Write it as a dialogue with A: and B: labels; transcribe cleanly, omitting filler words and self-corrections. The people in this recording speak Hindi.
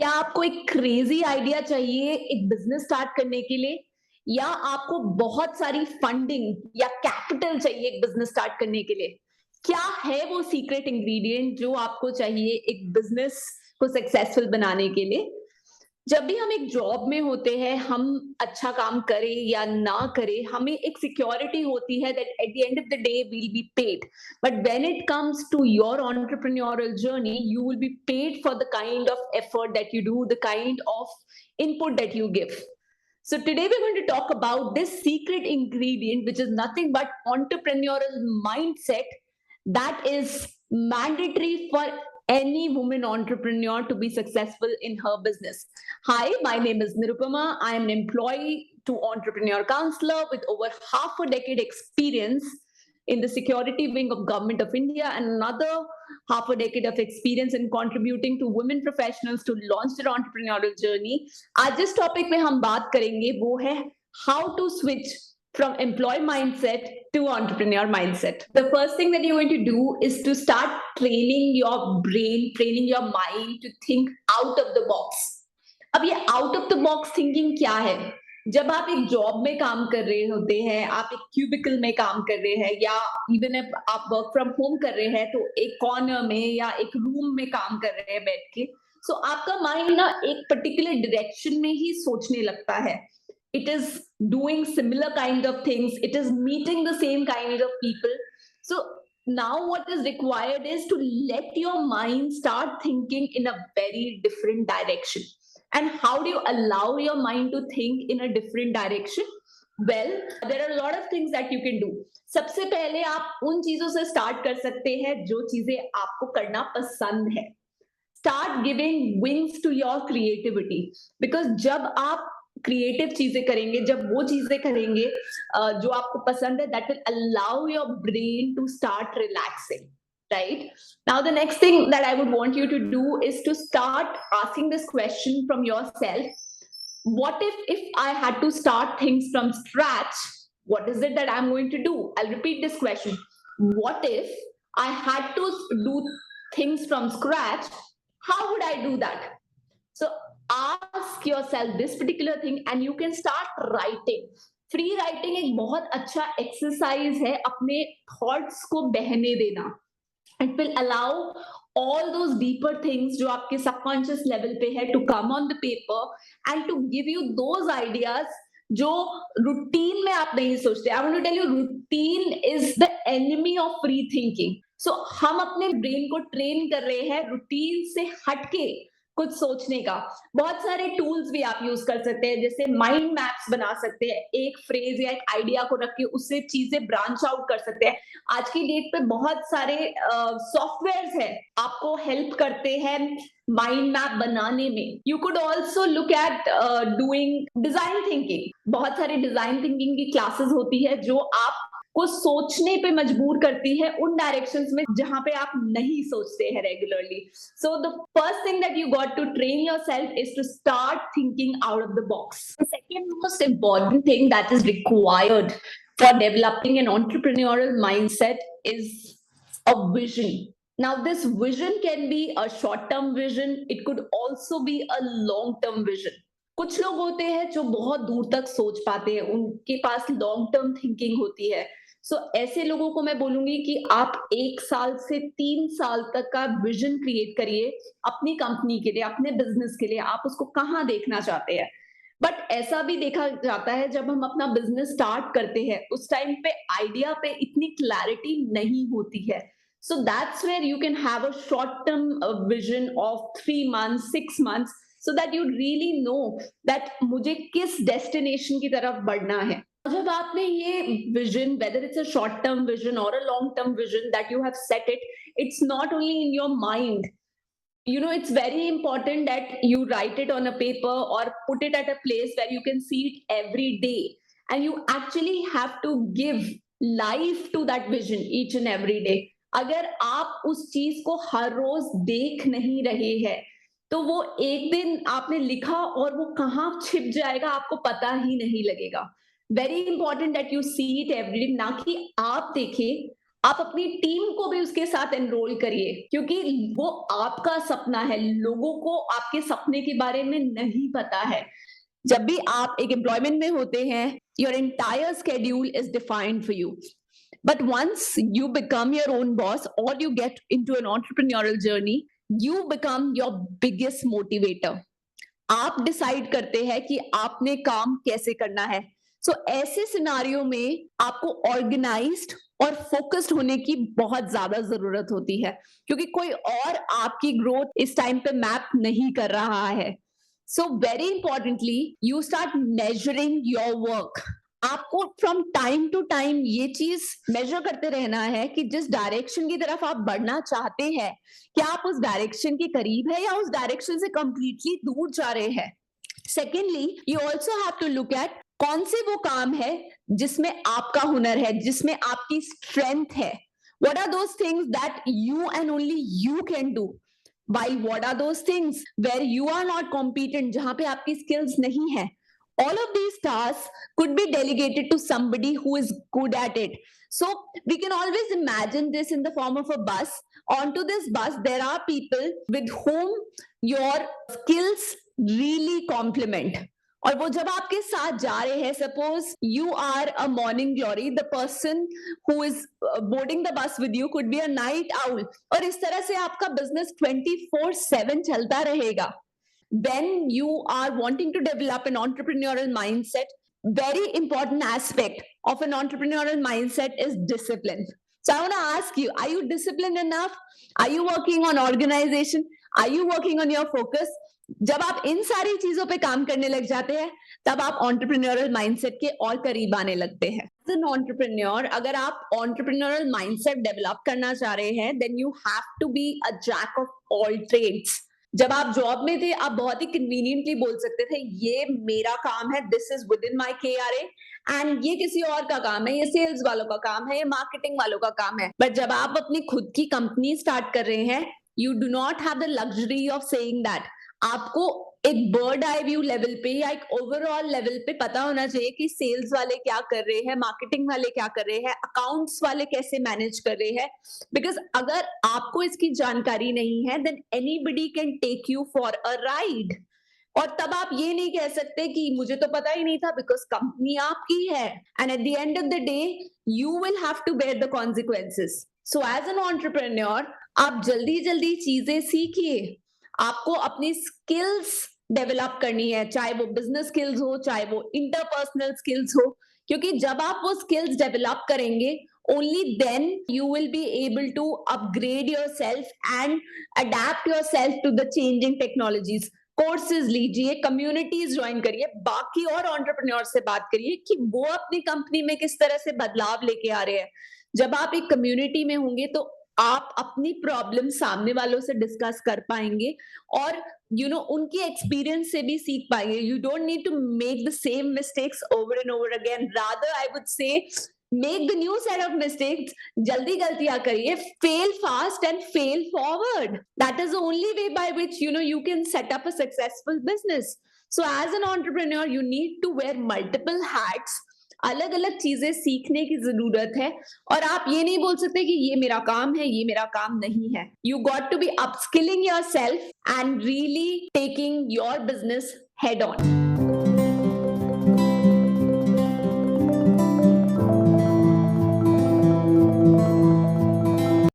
A: क्या आपको एक क्रेजी आइडिया चाहिए एक बिजनेस स्टार्ट करने के लिए या आपको बहुत सारी फंडिंग या कैपिटल चाहिए एक बिजनेस स्टार्ट करने के लिए? क्या है वो सीक्रेट इंग्रेडिएंट जो आपको चाहिए एक बिजनेस को सक्सेसफुल बनाने के लिए? जब भी हम एक जॉब में होते हैं, हम अच्छा काम करें या ना करें, हमें एक सिक्योरिटी होती है that at the end of the day will be paid. But when it comes to your entrepreneurial journey, you will be paid for the kind of effort that you do, the kind of input that you give. So today we're going to talk about this secret ingredient, which is nothing but entrepreneurial mindset that is mandatory for any woman entrepreneur to be successful in her business. Hi, my name is Nirupama. I am an employee to entrepreneur counselor with over half a decade experience in the security wing of Government of India and another half a decade of experience in contributing to women professionals to launch their entrepreneurial journey. आज जिस टॉपिक में हम बात करेंगे वो है how to switch from employee mindset to entrepreneur mindset. The first thing that you're going to do is to start training your brain, training your mind to think out of the box. अब ये out of the box thinking क्या है? जब आप एक जॉब में काम कर रहे होते हैं, आप एक क्यूबिकल में काम कर रहे हैं या इवन इफ आप वर्क फ्रॉम होम कर रहे हैं तो एक कॉर्नर में या एक रूम में काम कर रहे हैं बैठ के, सो आपका माइंड ना एक पर्टिकुलर डायरेक्शन में ही सोचने लगता है. It is doing similar kind of things, it is meeting the same kind of people. So now what is required is to let your mind start thinking in a very different direction. And how do you allow your mind to think in a different direction? Well, there are a lot of things that you can do. सबसे पहले आप उन चीजों से स्टार्ट कर सकते हैं जो चीजें आपको करना पसंद है. Start giving wings to your creativity, because जब आप क्रिएटिव चीजें करेंगे, जब वो चीजें करेंगे जो आपको पसंद है, that will allow your brain to start relaxing. Right now, the next thing that I would want you to do is to start asking this question from yourself: what if I had to start things from scratch? What is it that I'm going to do? I'll repeat this question: what if I had to do things from scratch? How would I do that? So ask yourself this particular thing and you can start writing. Free writing एक बहुत अच्छा एक्सरसाइज है अपने थॉट्स को बहने देना. It will allow all those deeper things जो आपके subconscious level पे है to come on the paper and to give you those ideas जो रूटीन में आप नहीं सोचते. I want to tell you, routine is the enemy of free thinking. So हम अपने ब्रेन को ट्रेन कर रहे हैं रूटीन से हटके कुछ सोचने का. बहुत सारे टूल्स भी आप यूज कर सकते हैं, जैसे माइंड मैप्स बना सकते हैं. एक फ्रेज या एक आइडिया को रख के उससे चीजें ब्रांच आउट कर सकते हैं. आज की डेट पे बहुत सारे सॉफ्टवेयर्स हैं आपको हेल्प करते हैं माइंड मैप बनाने में. You could also look at doing design thinking. बहुत सारी डिजाइन थिंकिंग की क्लासेस होती है जो आप को सोचने पे मजबूर करती है उन डायरेक्शंस में जहां पे आप नहीं सोचते हैं regularly. So the first thing that you got to train yourself is to start thinking out of the box. The second most important thing that is required for developing an entrepreneurial mindset is a vision. Now, this vision can be a short-term vision. It could also be a long-term vision. कुछ लोग होते हैं जो बहुत दूर तक सोच पाते हैं, उनके पास लॉन्ग टर्म थिंकिंग होती है. सो ऐसे लोगों को मैं बोलूंगी कि आप 1 साल से 3 साल तक का विजन क्रिएट करिए अपनी कंपनी के लिए, अपने बिजनेस के लिए. आप उसको कहाँ देखना चाहते हैं? बट ऐसा भी देखा जाता है जब हम अपना बिजनेस स्टार्ट करते हैं उस टाइम पे आइडिया पे इतनी क्लैरिटी नहीं होती है. So that's where you can have a short term vision of 3 months 6 months, so that you really know that मुझे किस डेस्टिनेशन की तरफ बढ़ना है. जब आपने ये vision, whether it's a short term vision or a long term vision that you have set it, it's not only in your mind. You know, it's very important that you write it on a paper or put it at a place where you can see it every day, and you actually have to give life to that vision each and every day. अगर आप उस चीज को हर रोज देख नहीं रहे हैं तो वो एक दिन आपने लिखा और वो कहाँ छिप जाएगा आपको पता ही नहीं लगेगा. Very important that you see it every day, ना कि आप देखें, आप अपनी टीम को भी उसके साथ एनरोल करिए, क्योंकि वो आपका सपना है, लोगों को आपके सपने के बारे में नहीं पता है। जब भी आप एक एम्प्लॉयमेंट में होते हैं, your entire schedule is defined for you, but once you become your own boss और you get into an entrepreneurial journey, you become your biggest motivator. आप डिसाइड करते हैं कि आपने काम कैसे करना है। ऐसे सिनारियो में आपको ऑर्गेनाइज्ड और फोकस्ड होने की बहुत ज्यादा जरूरत होती है, क्योंकि कोई और आपकी ग्रोथ इस टाइम पे मैप नहीं कर रहा है। Very importantly, you start measuring your work. आपको फ्रॉम टाइम टू टाइम ये चीज मेजर करते रहना है कि जिस डायरेक्शन की तरफ आप बढ़ना चाहते हैं, क्या आप उस डायरेक्शन के करीब है या उस डायरेक्शन से कंप्लीटली दूर जा रहे हैं। Secondly, you also have to look at कौन से वो काम है जिसमें आपका हुनर है, जिसमें आपकी स्ट्रेंथ है। What are those things that you and only you can do, while what are those things where you are not competent, जहां पे आपकी skills नहीं है। All of these tasks could be delegated to somebody who is good at it. So we can always imagine this in the form of a bus. Onto this bus there are people with whom your skills really complement. और वो जब आपके साथ जा रहे हैं, suppose you are a morning glory, the person who is boarding the bus with you could be a night owl, और इस तरह से आपका बिजनेस 24/7 चलता रहेगा। When you are wanting to develop an entrepreneurial mindset, very important aspect of an entrepreneurial mindset is discipline. So I want to ask you, are you disciplined enough? Are you working on organization? Are you working on your focus? जब आप इन सारी चीजों पे काम करने लग जाते हैं, तब आप एंटरप्रेन्योरल माइंडसेट के और करीब आने लगते हैं। एज एन एंटरप्रेन्योर, अगर आप एंटरप्रेन्योरल माइंडसेट डेवलप करना चाह रहे हैं, then you have to be a jack of all trades. जब आप जॉब में थे, आप बहुत ही कन्वीनियंटली बोल सकते थे, ये मेरा काम है, this is with in my KRA, and ये किसी और का काम है, ये सेल्स वालों का काम है, ये मार्केटिंग वालों का काम है। बट जब आप अपनी खुद की कंपनी स्टार्ट कर रहे हैं, you do not have the luxury of saying that. आपको एक बर्ड आई व्यू लेवल पे या एक ओवरऑल लेवल पे पता होना चाहिए कि सेल्स वाले क्या कर रहे हैं, मार्केटिंग वाले क्या कर रहे हैं, अकाउंट्स वाले कैसे मैनेज कर रहे हैं। बिकॉज अगर आपको इसकी जानकारी नहीं है, then anybody can take you for a ride. और तब आप ये नहीं कह सकते कि मुझे तो पता ही नहीं था, बिकॉज कंपनी आपकी है, and at the end of the day you will have to bear the consequences. So as an entrepreneur, आप जल्दी जल्दी चीजें सीखिए। आपको अपनी स्किल्स डेवलप करनी है, चाहे वो बिजनेस स्किल्स हो, चाहे वो इंटरपर्सनल स्किल्स हो, क्योंकि जब आप वो स्किल्स डेवलप करेंगे, only then you will be able to upgrade yourself and adapt yourself to the changing technologies. Courses लीजिए, कम्युनिटीज ज्वाइन करिए, बाकी और एंटरप्रेन्योर से बात करिए कि वो अपनी कंपनी में किस तरह से बदलाव लेके आ रहे हैं। जब आप एक कम्युनिटी में होंगे, तो आप अपनी प्रॉब्लम सामने वालों से डिस्कस कर पाएंगे, और उनकी एक्सपीरियंस से भी सीख पाएंगे। You don't need to make the same mistakes over and over again, rather I would say make the new set of mistakes. जल्दी गलतियां करिए, fail fast and fail forward. That is the only way by which you can set up a successful business. So as an entrepreneur, you need to wear multiple hats. अलग अलग चीजें सीखने की जरूरत है, और आप ये नहीं बोल सकते कि ये मेरा काम है, ये मेरा काम नहीं है। You got to be upskilling yourself and really taking your business head on.